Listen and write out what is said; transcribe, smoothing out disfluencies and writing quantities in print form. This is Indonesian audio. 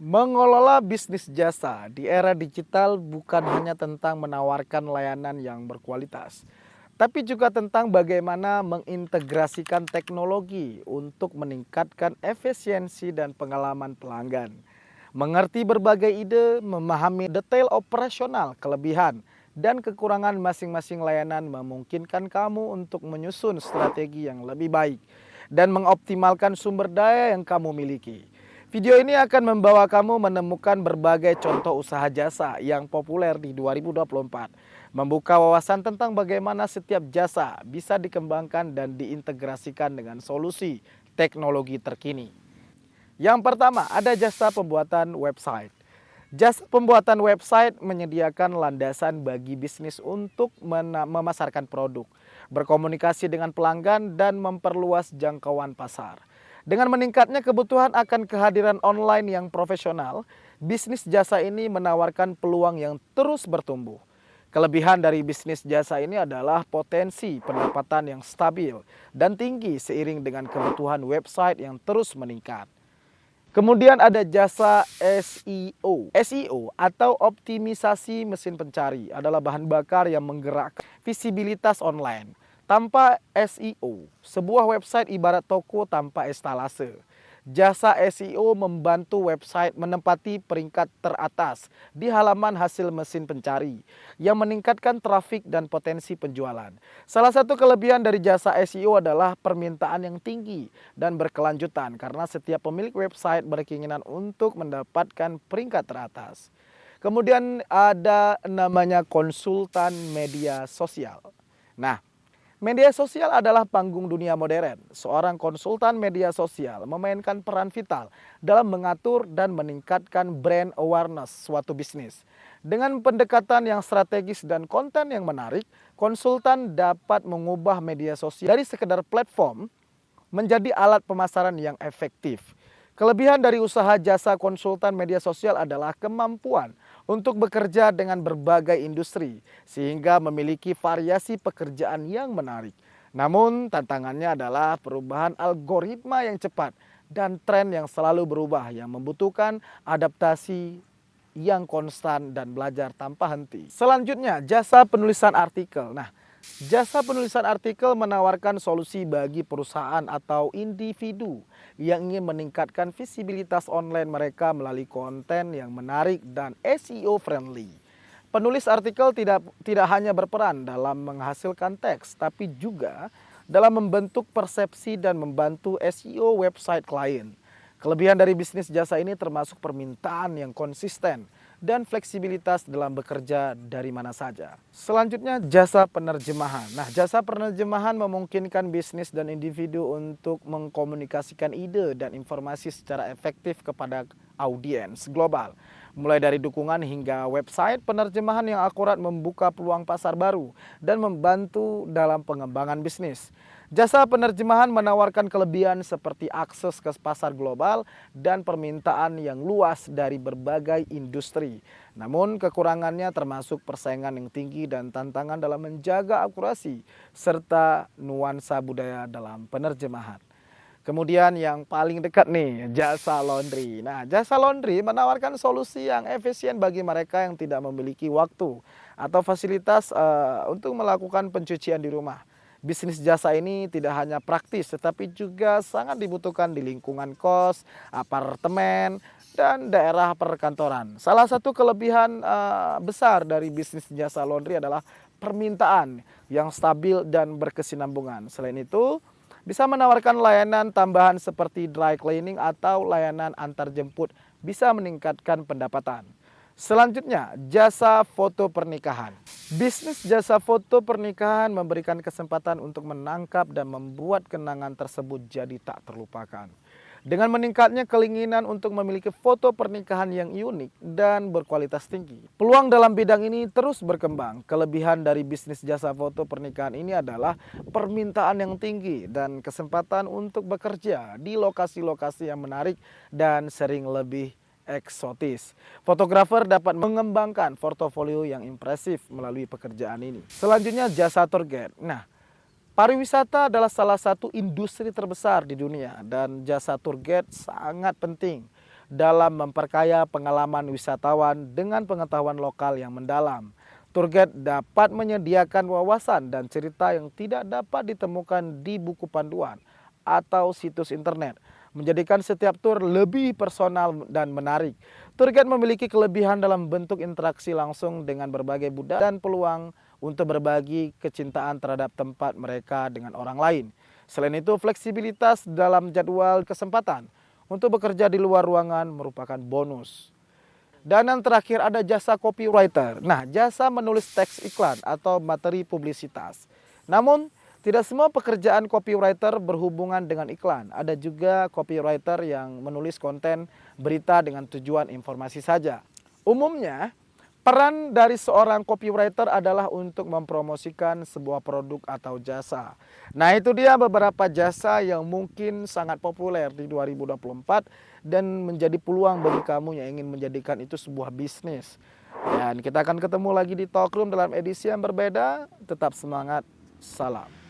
Mengelola bisnis jasa di era digital bukan hanya tentang menawarkan layanan yang berkualitas, tapi juga tentang bagaimana mengintegrasikan teknologi untuk meningkatkan efisiensi dan pengalaman pelanggan. Mengerti berbagai ide, memahami detail operasional, kelebihan, dan kekurangan masing-masing layanan memungkinkan kamu untuk menyusun strategi yang lebih baik dan mengoptimalkan sumber daya yang kamu miliki. Video ini akan membawa kamu menemukan berbagai contoh usaha jasa yang populer di 2024, membuka wawasan tentang bagaimana setiap jasa bisa dikembangkan dan diintegrasikan dengan solusi teknologi terkini. Yang pertama, ada jasa pembuatan website. Jasa pembuatan website menyediakan landasan bagi bisnis untuk memasarkan produk, berkomunikasi dengan pelanggan, dan memperluas jangkauan pasar. Dengan meningkatnya kebutuhan akan kehadiran online yang profesional, bisnis jasa ini menawarkan peluang yang terus bertumbuh. Kelebihan dari bisnis jasa ini adalah potensi pendapatan yang stabil dan tinggi seiring dengan kebutuhan website yang terus meningkat. Kemudian ada jasa SEO. SEO atau optimisasi mesin pencari adalah bahan bakar yang menggerakkan visibilitas online. Tanpa SEO, sebuah website ibarat toko tanpa etalase. Jasa SEO membantu website menempati peringkat teratas di halaman hasil mesin pencari yang meningkatkan trafik dan potensi penjualan. Salah satu kelebihan dari jasa SEO adalah permintaan yang tinggi dan berkelanjutan karena setiap pemilik website berkeinginan untuk mendapatkan peringkat teratas. Kemudian ada namanya konsultan media sosial. Nah, media sosial adalah panggung dunia modern. Seorang konsultan media sosial memainkan peran vital dalam mengatur dan meningkatkan brand awareness suatu bisnis. Dengan pendekatan yang strategis dan konten yang menarik, konsultan dapat mengubah media sosial dari sekedar platform menjadi alat pemasaran yang efektif. Kelebihan dari usaha jasa konsultan media sosial adalah kemampuan untuk bekerja dengan berbagai industri, sehingga memiliki variasi pekerjaan yang menarik. Namun, tantangannya adalah perubahan algoritma yang cepat dan tren yang selalu berubah yang membutuhkan adaptasi yang konstan dan belajar tanpa henti. Selanjutnya, jasa penulisan artikel. Nah, jasa penulisan artikel menawarkan solusi bagi perusahaan atau individu yang ingin meningkatkan visibilitas online mereka melalui konten yang menarik dan SEO friendly. Penulis artikel tidak hanya berperan dalam menghasilkan teks, tapi juga dalam membentuk persepsi dan membantu SEO website klien. Kelebihan dari bisnis jasa ini termasuk permintaan yang konsisten dan fleksibilitas dalam bekerja dari mana saja. Selanjutnya, jasa penerjemahan. Nah, jasa penerjemahan memungkinkan bisnis dan individu untuk mengkomunikasikan ide dan informasi secara efektif kepada audiens global. Mulai dari dukungan hingga website, penerjemahan yang akurat membuka peluang pasar baru dan membantu dalam pengembangan bisnis. Jasa penerjemahan menawarkan kelebihan seperti akses ke pasar global dan permintaan yang luas dari berbagai industri. Namun kekurangannya termasuk persaingan yang tinggi dan tantangan dalam menjaga akurasi serta nuansa budaya dalam penerjemahan. Kemudian yang paling dekat nih, jasa laundry. Nah, jasa laundry menawarkan solusi yang efisien bagi mereka yang tidak memiliki waktu atau fasilitas untuk melakukan pencucian di rumah. Bisnis jasa ini tidak hanya praktis, tetapi juga sangat dibutuhkan di lingkungan kos, apartemen, dan daerah perkantoran. Salah satu kelebihan besar dari bisnis jasa laundry adalah permintaan yang stabil dan berkesinambungan. Selain itu, bisa menawarkan layanan tambahan seperti dry cleaning atau layanan antar jemput bisa meningkatkan pendapatan. Selanjutnya, jasa foto pernikahan. Bisnis jasa foto pernikahan memberikan kesempatan untuk menangkap dan membuat kenangan tersebut jadi tak terlupakan. Dengan meningkatnya keinginan untuk memiliki foto pernikahan yang unik dan berkualitas tinggi, peluang dalam bidang ini terus berkembang. Kelebihan dari bisnis jasa foto pernikahan ini adalah permintaan yang tinggi dan kesempatan untuk bekerja di lokasi-lokasi yang menarik dan sering lebih eksotis. Fotografer dapat mengembangkan portofolio yang impresif melalui pekerjaan ini. Selanjutnya, jasa tour guide. Nah, pariwisata adalah salah satu industri terbesar di dunia dan jasa tour guide sangat penting. dalam memperkaya pengalaman wisatawan dengan pengetahuan lokal yang mendalam. Tour guide dapat menyediakan wawasan dan cerita yang tidak dapat ditemukan di buku panduan atau situs internet, menjadikan setiap tur lebih personal dan menarik. Tour guide memiliki kelebihan dalam bentuk interaksi langsung dengan berbagai budaya dan peluang untuk berbagi kecintaan terhadap tempat mereka dengan orang lain. Selain itu, fleksibilitas dalam jadwal kesempatan untuk bekerja di luar ruangan merupakan bonus. Dan yang terakhir ada jasa copywriter. Nah, jasa menulis teks iklan atau materi publisitas. Namun, tidak semua pekerjaan copywriter berhubungan dengan iklan. Ada juga copywriter yang menulis konten berita dengan tujuan informasi saja. Umumnya, peran dari seorang copywriter adalah untuk mempromosikan sebuah produk atau jasa. Nah, itu dia beberapa jasa yang mungkin sangat populer di 2024 dan menjadi peluang bagi kamu yang ingin menjadikan itu sebuah bisnis. Dan kita akan ketemu lagi di Talkroom dalam edisi yang berbeda. Tetap semangat. Salam.